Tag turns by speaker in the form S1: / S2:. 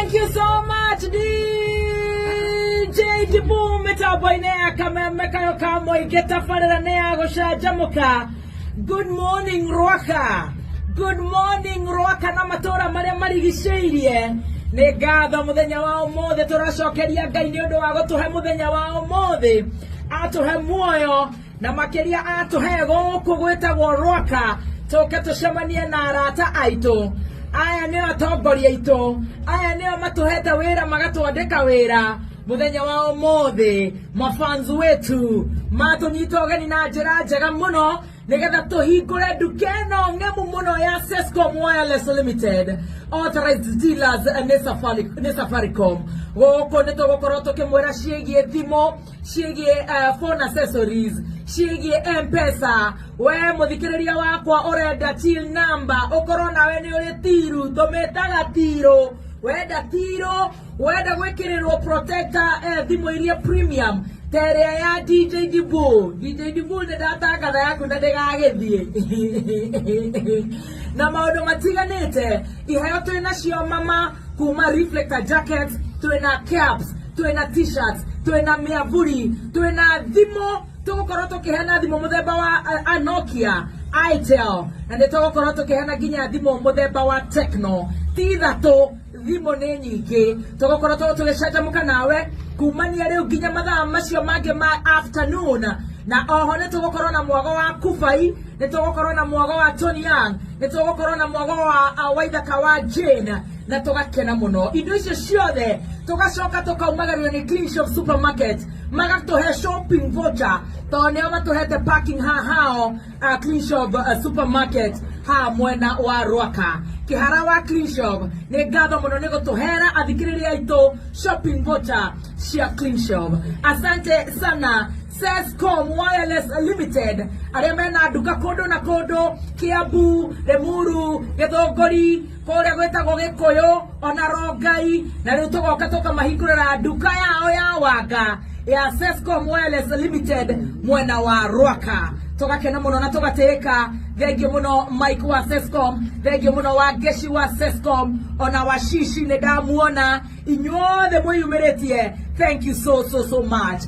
S1: Thank you so much, DJ Dibu metaboinea kamemeka yokamo igeta farera nea gosha jamuka. Good morning Ruaka. Good morning Ruaka na matora maria marigiceirie. Nĩ ngatho muthenya wa ũmũthĩ tũracokeria Ngai nĩ ũndũ wa gũtũhe muthenya wa ũmũthĩ, atũhe muoyo na makĩria atũhe gũkũ gwĩtagwo Ruaka, tũke tũcemanie na arata aitũ. Aya nĩo atongoria aitũ, aya nĩo matũhete wĩra magatwandĩka wĩra muthenya wa ũmũthĩ. Mafanzu wetu matũnyita ũgeni na njĩra njega mũno nĩgetha tũhingũre nduka ĩno ng'emu mũno ya Sescom Wireless Limited, authorized dealers nĩ Safaricom. Gũkũ nĩ tũgũkorwo tũkĩmwĩra ciĩgiĩ thimũ, ciĩgiĩ phone accessories, ciĩgiĩ M-Pesa. We mũthikĩrĩria wakwa ũrenda till number, ũkorwo nawe nĩ ũrĩ tiru, tũmĩtaga tiro. Wenda tiro, wenda gwĩkĩrĩrwo protector thimũ iria premium terĩa ya DJ Dibu. DJ Dibu nĩ ndatangatha yaku na ndĩgagĩthiĩ. Na maũndũ matiganĩte, iheo twĩnacio mama, kuma reflector jackets, twĩna caps, twĩna t-shirts, twĩna mĩavuri, twĩna thimũ. Tũgũkorwo tũkĩheana thimũ mũthemba wa Nokia, Itel, na nĩ tũgũkorwo tũkĩheana nginya thimũ mũthemba wa Tecno. Ti ithatũ, thimũ nĩ nyingĩ. Tũgũkorwo tũgĩcanjamũka nawe kumania rĩu nginya mathaa macio mangĩ ma afternoon. Na oho nĩ tũgũkorwo na mwago wa Kubai, nĩ tũgũkorwo na mwago wa Tony Young, nĩ tũgũkorwo na mwago wa Waithaka wa Jane, na tũgakena mũno. Indo icio ciothe tũgacoka tũkaumagario nĩ Clean Shop Supermarket, magatũhe shopping voucher, tondũ nĩo matũhete parking hao Clean Shop Supermarket ha mwena wa Ruaka. Kĩhara wa Clean Shop nĩ ngatho mũno nĩ gũtũhera athikĩrĩria aitũ shopping voucher cia Clean Shop. Asante sana Sescom Wireless Limited, arĩa mena nduka kũndũ na kũndũ, Kiambu, Limuru, Gĩthũngũri, kũrĩa gwĩtagwo Gĩkũyũ, ona Rongai, na rĩu tũgoka tũkamahingũrĩra nduka yao ya wanga ya Sescom Wireless Limited mwena wa Ruaka. Tũgakena mũno na tũgatĩĩka. Thengiũ mũno Mike wa Sescom, thengiũ mũno wa Geshi wa Sescom, ona wa Shishi nĩ ndamuona, inyuothe mwĩyumĩrĩtie. Thank you so much.